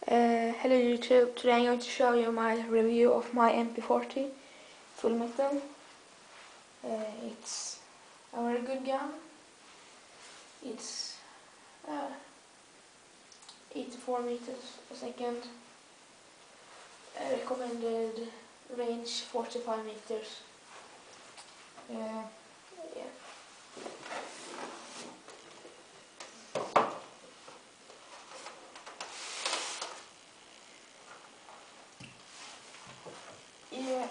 Hello YouTube, today I'm going to show you my review of my MP40 Full Metal. It's a very good gun. It's 84 meters a second, recommended range 45 meters. Yeah. Yeah.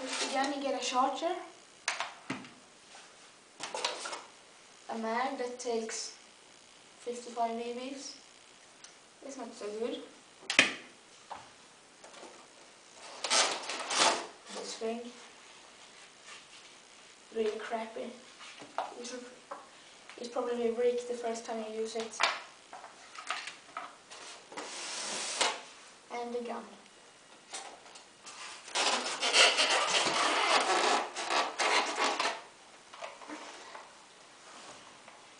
With the gun you get a charger, a mag that takes 55 BBs. It's not so good. This thing, really crappy. It probably break the first time you use it. And the gun.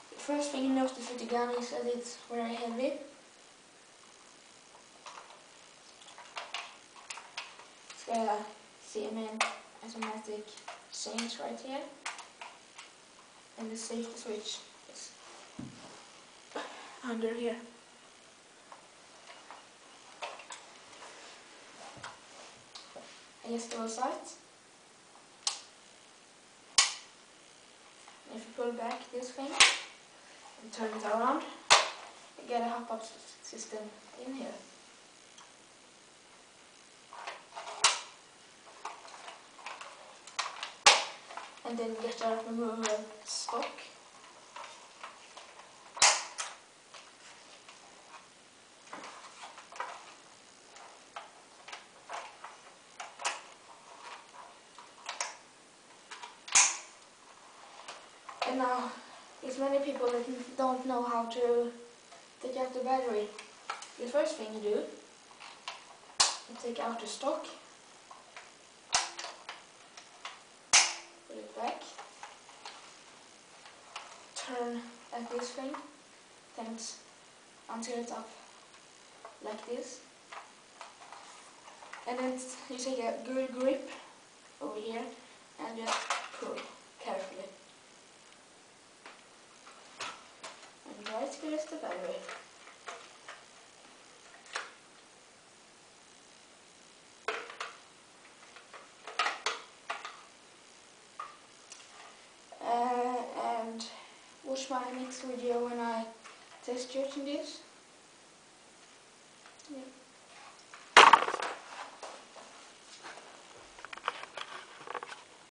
The first thing you notice with the gun is that it's very heavy. It's got a CMM automatic change right here. And the safety switch is under here. Adjustable sights. If you pull back this thing and turn it around, you get a hop-up system in here. And then you get a removable stock. And now, there's many people that don't know how to take out the battery. The first thing you do, you take out the stock, put it back, turn at this thing, things until it's up like this. And then you take a good grip over here and just pull carefully. And right goes the battery. And watch my next video when I test using this.